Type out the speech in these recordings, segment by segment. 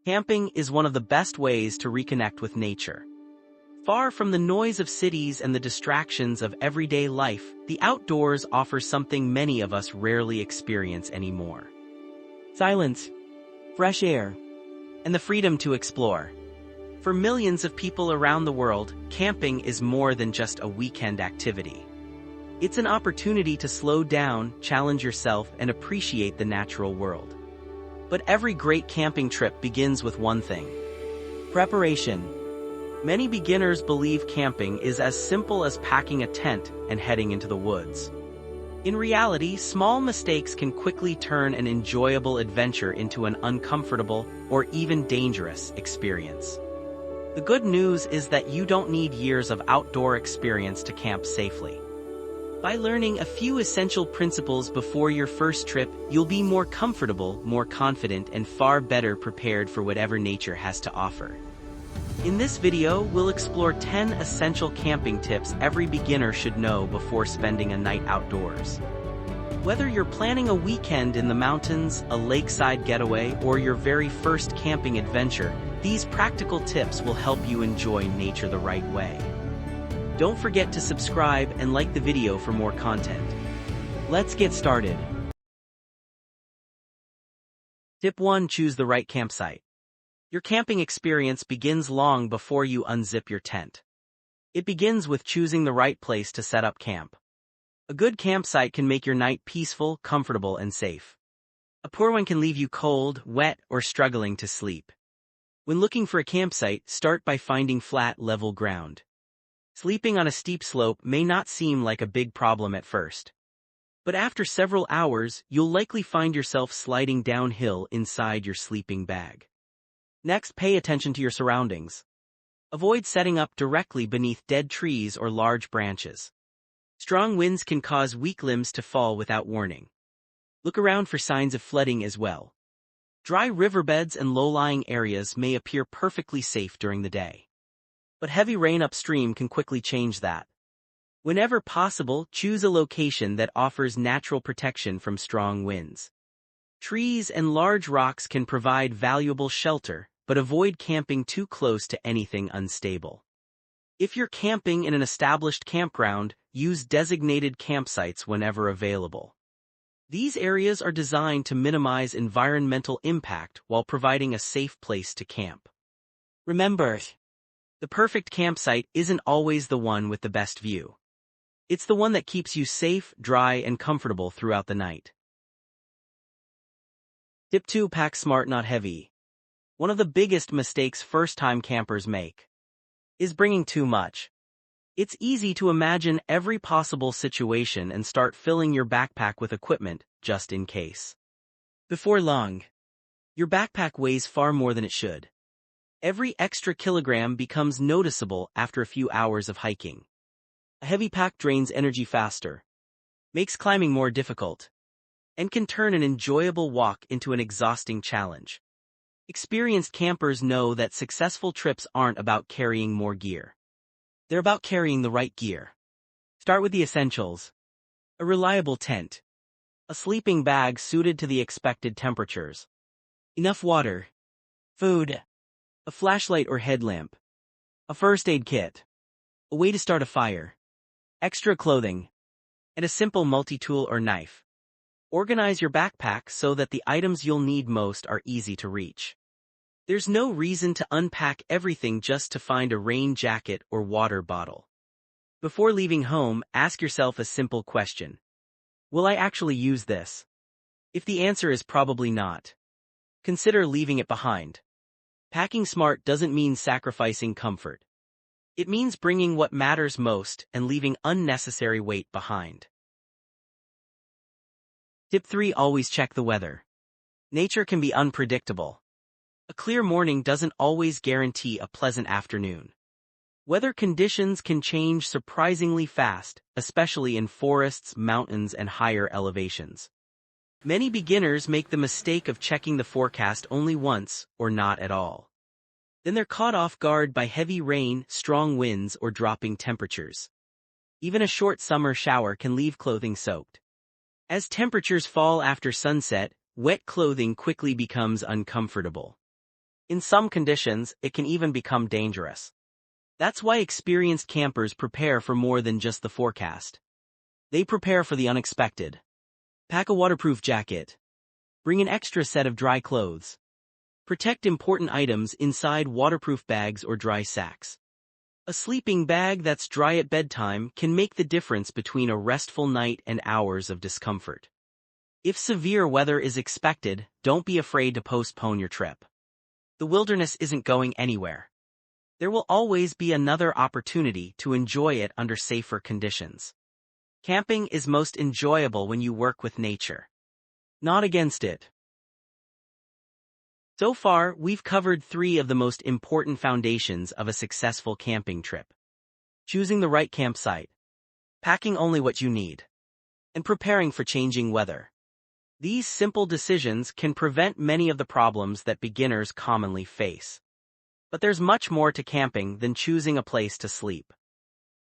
Camping is one of the best ways to reconnect with nature. Far from the noise of cities and the distractions of everyday life, the outdoors offers something many of us rarely experience anymore. Silence, fresh air, and the freedom to explore. For millions of people around the world, camping is more than just a weekend activity. It's an opportunity to slow down, challenge yourself, and appreciate the natural world. But every great camping trip begins with one thing: preparation. Many beginners believe camping is as simple as packing a tent and heading into the woods. In reality, small mistakes can quickly turn an enjoyable adventure into an uncomfortable or even dangerous experience. The good news is that you don't need years of outdoor experience to camp safely. By learning a few essential principles before your first trip, you'll be more comfortable, more confident, and far better prepared for whatever nature has to offer. In this video, we'll explore 10 essential camping tips every beginner should know before spending a night outdoors. Whether you're planning a weekend in the mountains, a lakeside getaway, or your very first camping adventure, these practical tips will help you enjoy nature the right way. Don't forget to subscribe and like the video for more content. Let's get started. Tip 1. Choose the right campsite. Your camping experience begins long before you unzip your tent. It begins with choosing the right place to set up camp. A good campsite can make your night peaceful, comfortable, and safe. A poor one can leave you cold, wet, or struggling to sleep. When looking for a campsite, start by finding flat, level ground. Sleeping on a steep slope may not seem like a big problem at first. But after several hours, you'll likely find yourself sliding downhill inside your sleeping bag. Next, pay attention to your surroundings. Avoid setting up directly beneath dead trees or large branches. Strong winds can cause weak limbs to fall without warning. Look around for signs of flooding as well. Dry riverbeds and low-lying areas may appear perfectly safe during the day. But heavy rain upstream can quickly change that. Whenever possible, choose a location that offers natural protection from strong winds. Trees and large rocks can provide valuable shelter, but avoid camping too close to anything unstable. If you're camping in an established campground, use designated campsites whenever available. These areas are designed to minimize environmental impact while providing a safe place to camp. Remember, the perfect campsite isn't always the one with the best view. It's the one that keeps you safe, dry, and comfortable throughout the night. Tip 2. Pack smart, not heavy. One of the biggest mistakes first-time campers make is bringing too much. It's easy to imagine every possible situation and start filling your backpack with equipment just in case. Before long, your backpack weighs far more than it should. Every extra kilogram becomes noticeable after a few hours of hiking. A heavy pack drains energy faster, makes climbing more difficult, and can turn an enjoyable walk into an exhausting challenge. Experienced campers know that successful trips aren't about carrying more gear. They're about carrying the right gear. Start with the essentials: a reliable tent, a sleeping bag suited to the expected temperatures, enough water, food, a flashlight or headlamp, a first aid kit, a way to start a fire, extra clothing, and a simple multi-tool or knife. Organize your backpack so that the items you'll need most are easy to reach. There's no reason to unpack everything just to find a rain jacket or water bottle. Before leaving home, ask yourself a simple question: will I actually use this? If the answer is probably not, consider leaving it behind. Packing smart doesn't mean sacrificing comfort. It means bringing what matters most and leaving unnecessary weight behind. Tip 3. Always check the weather. Nature can be unpredictable. A clear morning doesn't always guarantee a pleasant afternoon. Weather conditions can change surprisingly fast, especially in forests, mountains, and higher elevations. Many beginners make the mistake of checking the forecast only once, or not at all. Then they're caught off guard by heavy rain, strong winds, or dropping temperatures. Even a short summer shower can leave clothing soaked. As temperatures fall after sunset, wet clothing quickly becomes uncomfortable. In some conditions, it can even become dangerous. That's why experienced campers prepare for more than just the forecast. They prepare for the unexpected. Pack a waterproof jacket. Bring an extra set of dry clothes. Protect important items inside waterproof bags or dry sacks. A sleeping bag that's dry at bedtime can make the difference between a restful night and hours of discomfort. If severe weather is expected, don't be afraid to postpone your trip. The wilderness isn't going anywhere. There will always be another opportunity to enjoy it under safer conditions. Camping is most enjoyable when you work with nature, not against it. So far, we've covered 3 of the most important foundations of a successful camping trip. Choosing the right campsite, packing only what you need, and preparing for changing weather. These simple decisions can prevent many of the problems that beginners commonly face. But there's much more to camping than choosing a place to sleep.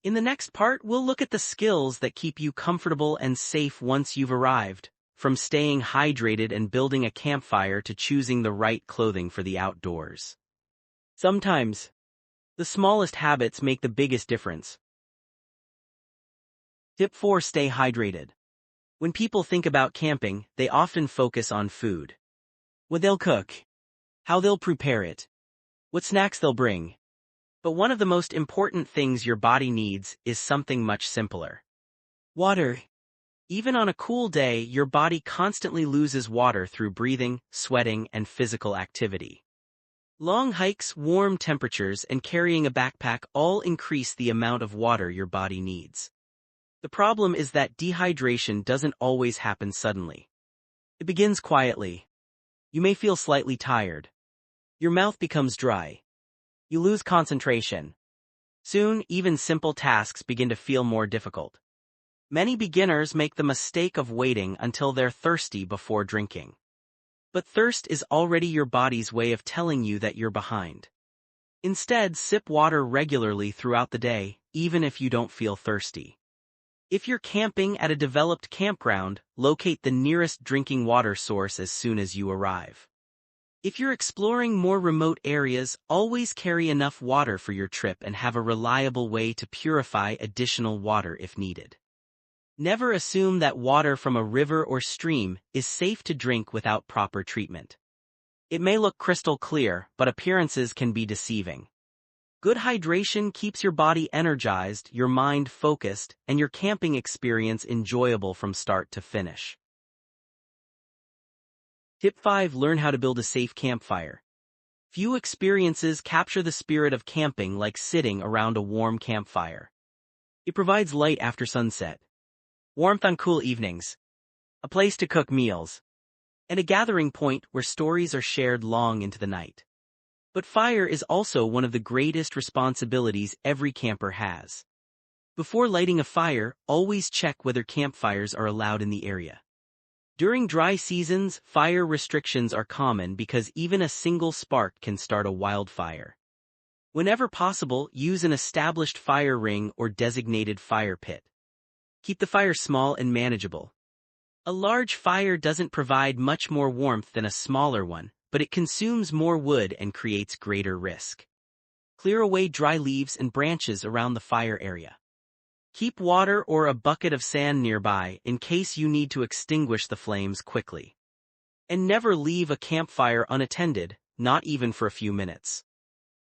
In the next part, we'll look at the skills that keep you comfortable and safe once you've arrived. From staying hydrated and building a campfire to choosing the right clothing for the outdoors. Sometimes, the smallest habits make the biggest difference. Tip 4. Stay hydrated. When people think about camping, they often focus on food. What they'll cook, how they'll prepare it, what snacks they'll bring. But one of the most important things your body needs is something much simpler. Water. Even on a cool day, your body constantly loses water through breathing, sweating, and physical activity. Long hikes, warm temperatures, and carrying a backpack all increase the amount of water your body needs. The problem is that dehydration doesn't always happen suddenly. It begins quietly. You may feel slightly tired. Your mouth becomes dry. You lose concentration. Soon, even simple tasks begin to feel more difficult. Many beginners make the mistake of waiting until they're thirsty before drinking. But thirst is already your body's way of telling you that you're behind. Instead, sip water regularly throughout the day, even if you don't feel thirsty. If you're camping at a developed campground, locate the nearest drinking water source as soon as you arrive. If you're exploring more remote areas, always carry enough water for your trip and have a reliable way to purify additional water if needed. Never assume that water from a river or stream is safe to drink without proper treatment. It may look crystal clear, but appearances can be deceiving. Good hydration keeps your body energized, your mind focused, and your camping experience enjoyable from start to finish. Tip 5. Learn how to build a safe campfire. Few experiences capture the spirit of camping like sitting around a warm campfire. It provides light after sunset, warmth on cool evenings, a place to cook meals, and a gathering point where stories are shared long into the night. But fire is also one of the greatest responsibilities every camper has. Before lighting a fire, always check whether campfires are allowed in the area. During dry seasons, fire restrictions are common because even a single spark can start a wildfire. Whenever possible, use an established fire ring or designated fire pit. Keep the fire small and manageable. A large fire doesn't provide much more warmth than a smaller one, but it consumes more wood and creates greater risk. Clear away dry leaves and branches around the fire area. Keep water or a bucket of sand nearby in case you need to extinguish the flames quickly. And never leave a campfire unattended, not even for a few minutes.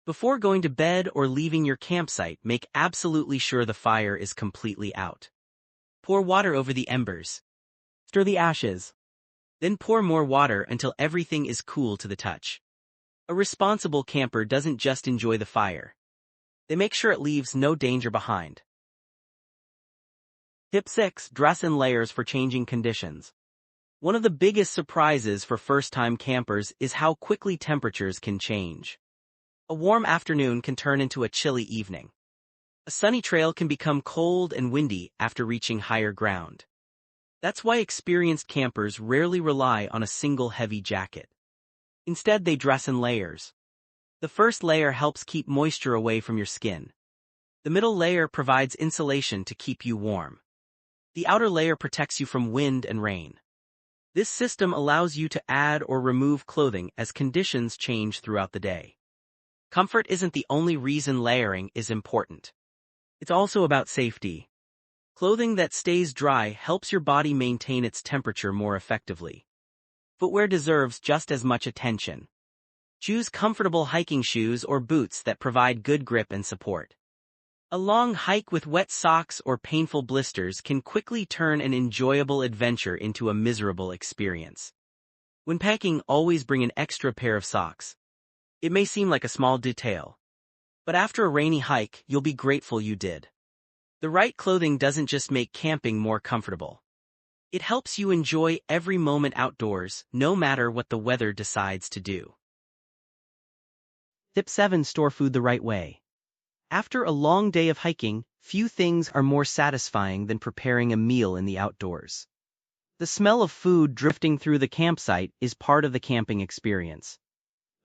Before going to bed or leaving your campsite, make absolutely sure the fire is completely out. Pour water over the embers. Stir the ashes. Then pour more water until everything is cool to the touch. A responsible camper doesn't just enjoy the fire. They make sure it leaves no danger behind. Tip 6. Dress in layers for changing conditions. One of the biggest surprises for first-time campers is how quickly temperatures can change. A warm afternoon can turn into a chilly evening. A sunny trail can become cold and windy after reaching higher ground. That's why experienced campers rarely rely on a single heavy jacket. Instead, they dress in layers. The first layer helps keep moisture away from your skin. The middle layer provides insulation to keep you warm. The outer layer protects you from wind and rain. This system allows you to add or remove clothing as conditions change throughout the day. Comfort isn't the only reason layering is important. It's also about safety. Clothing that stays dry helps your body maintain its temperature more effectively. Footwear deserves just as much attention. Choose comfortable hiking shoes or boots that provide good grip and support. A long hike with wet socks or painful blisters can quickly turn an enjoyable adventure into a miserable experience. When packing, always bring an extra pair of socks. It may seem like a small detail, but after a rainy hike, you'll be grateful you did. The right clothing doesn't just make camping more comfortable. It helps you enjoy every moment outdoors, no matter what the weather decides to do. Tip 7. Store food the right way. After a long day of hiking, few things are more satisfying than preparing a meal in the outdoors. The smell of food drifting through the campsite is part of the camping experience.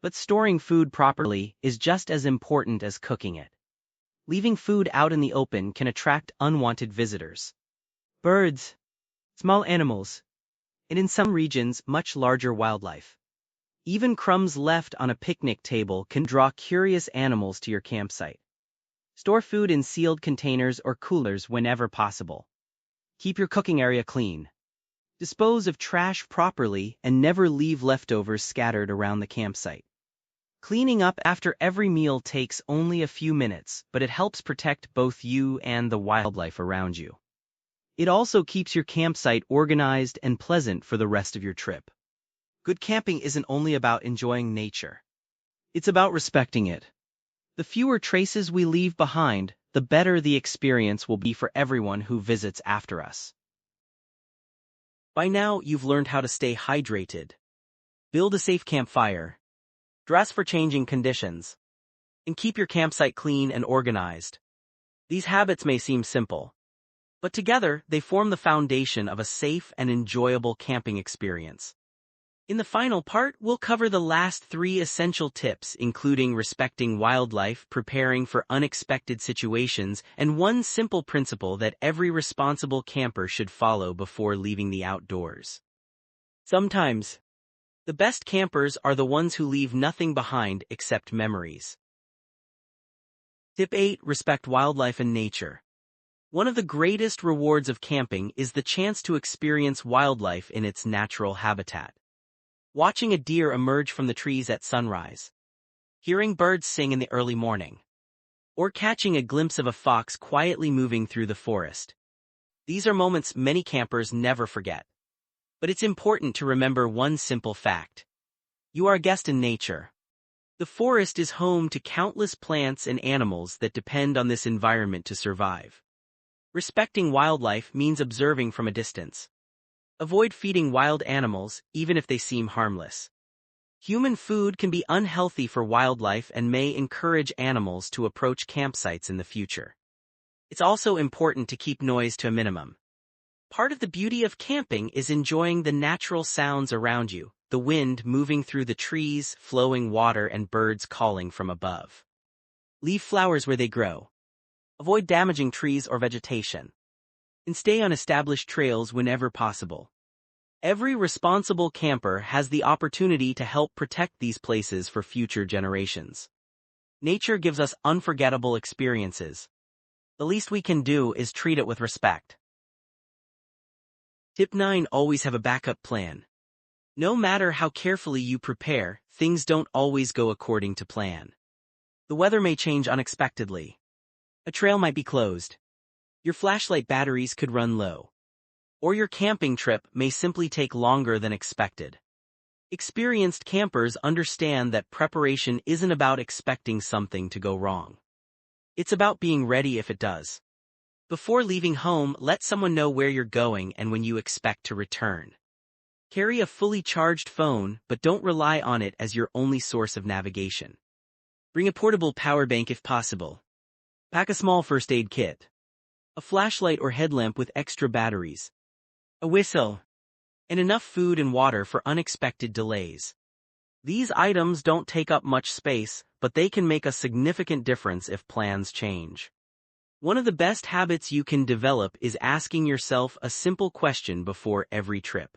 But storing food properly is just as important as cooking it. Leaving food out in the open can attract unwanted visitors. Birds, small animals, and in some regions, much larger wildlife. Even crumbs left on a picnic table can draw curious animals to your campsite. Store food in sealed containers or coolers whenever possible. Keep your cooking area clean. Dispose of trash properly and never leave leftovers scattered around the campsite. Cleaning up after every meal takes only a few minutes, but it helps protect both you and the wildlife around you. It also keeps your campsite organized and pleasant for the rest of your trip. Good camping isn't only about enjoying nature. It's about respecting it. The fewer traces we leave behind, the better the experience will be for everyone who visits after us. By now, you've learned how to stay hydrated, build a safe campfire, dress for changing conditions, and keep your campsite clean and organized. These habits may seem simple, but together they form the foundation of a safe and enjoyable camping experience. In the final part, we'll cover the last 3 essential tips, including respecting wildlife, preparing for unexpected situations, and one simple principle that every responsible camper should follow before leaving the outdoors. Sometimes, the best campers are the ones who leave nothing behind except memories. Tip 8. Respect wildlife and nature. One of the greatest rewards of camping is the chance to experience wildlife in its natural habitat. Watching a deer emerge from the trees at sunrise, hearing birds sing in the early morning, or catching a glimpse of a fox quietly moving through the forest. These are moments many campers never forget. But it's important to remember one simple fact. You are a guest in nature. The forest is home to countless plants and animals that depend on this environment to survive. Respecting wildlife means observing from a distance. Avoid feeding wild animals, even if they seem harmless. Human food can be unhealthy for wildlife and may encourage animals to approach campsites in the future. It's also important to keep noise to a minimum. Part of the beauty of camping is enjoying the natural sounds around you, the wind moving through the trees, flowing water, and birds calling from above. Leave flowers where they grow. Avoid damaging trees or vegetation. And stay on established trails whenever possible. Every responsible camper has the opportunity to help protect these places for future generations. Nature gives us unforgettable experiences. The least we can do is treat it with respect. Tip 9. Always have a backup plan. No matter how carefully you prepare, things don't always go according to plan. The weather may change unexpectedly. A trail might be closed. Your flashlight batteries could run low. Or your camping trip may simply take longer than expected. Experienced campers understand that preparation isn't about expecting something to go wrong. It's about being ready if it does. Before leaving home, let someone know where you're going and when you expect to return. Carry a fully charged phone, but don't rely on it as your only source of navigation. Bring a portable power bank if possible. Pack a small first aid kit. A flashlight or headlamp with extra batteries. A whistle. And enough food and water for unexpected delays. These items don't take up much space, but they can make a significant difference if plans change. One of the best habits you can develop is asking yourself a simple question before every trip.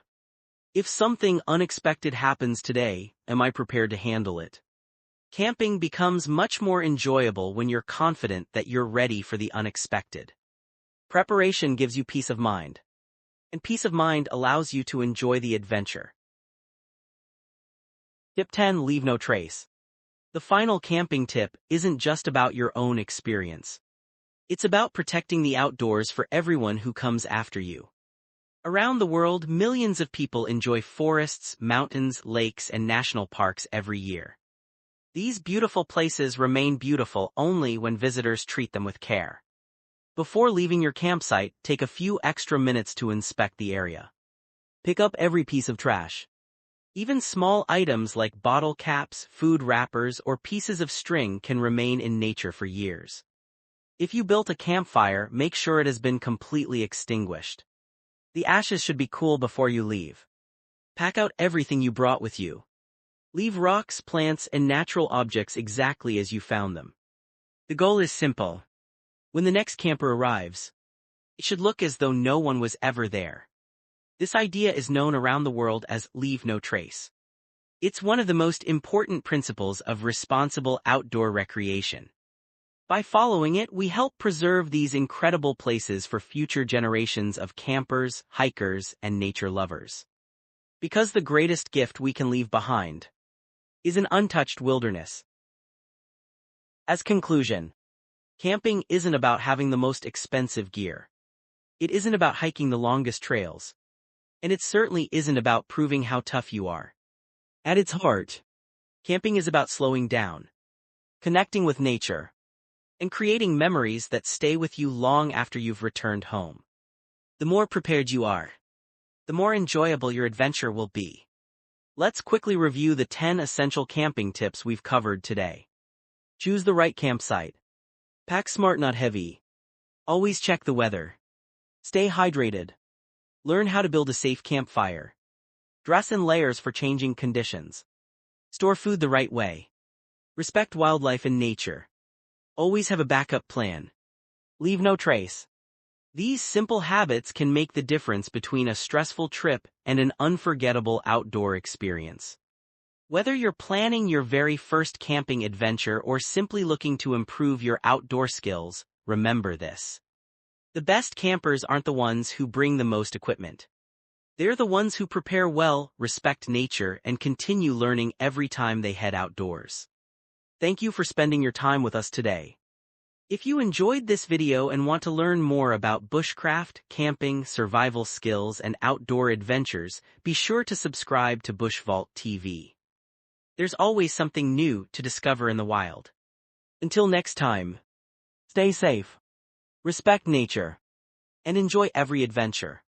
If something unexpected happens today, am I prepared to handle it? Camping becomes much more enjoyable when you're confident that you're ready for the unexpected. Preparation gives you peace of mind, and peace of mind allows you to enjoy the adventure. Tip 10. Leave no trace. The final camping tip isn't just about your own experience. It's about protecting the outdoors for everyone who comes after you. Around the world, millions of people enjoy forests, mountains, lakes, and national parks every year. These beautiful places remain beautiful only when visitors treat them with care. Before leaving your campsite, take a few extra minutes to inspect the area. Pick up every piece of trash. Even small items like bottle caps, food wrappers, or pieces of string can remain in nature for years. If you built a campfire, make sure it has been completely extinguished. The ashes should be cool before you leave. Pack out everything you brought with you. Leave rocks, plants, and natural objects exactly as you found them. The goal is simple. When the next camper arrives, it should look as though no one was ever there. This idea is known around the world as leave no trace. It's one of the most important principles of responsible outdoor recreation. By following it, we help preserve these incredible places for future generations of campers, hikers, and nature lovers. Because the greatest gift we can leave behind is an untouched wilderness. As conclusion, camping isn't about having the most expensive gear. It isn't about hiking the longest trails. And it certainly isn't about proving how tough you are. At its heart, camping is about slowing down, connecting with nature, and creating memories that stay with you long after you've returned home. The more prepared you are, the more enjoyable your adventure will be. Let's quickly review the 10 essential camping tips we've covered today. Choose the right campsite. Pack smart, not heavy. Always check the weather. Stay hydrated. Learn how to build a safe campfire. Dress in layers for changing conditions. Store food the right way. Respect wildlife and nature. Always have a backup plan. Leave no trace. These simple habits can make the difference between a stressful trip and an unforgettable outdoor experience. Whether you're planning your very first camping adventure or simply looking to improve your outdoor skills, remember this. The best campers aren't the ones who bring the most equipment. They're the ones who prepare well, respect nature, and continue learning every time they head outdoors. Thank you for spending your time with us today. If you enjoyed this video and want to learn more about bushcraft, camping, survival skills, and outdoor adventures, be sure to subscribe to Bush Vault TV. There's always something new to discover in the wild. Until next time, stay safe, respect nature, and enjoy every adventure.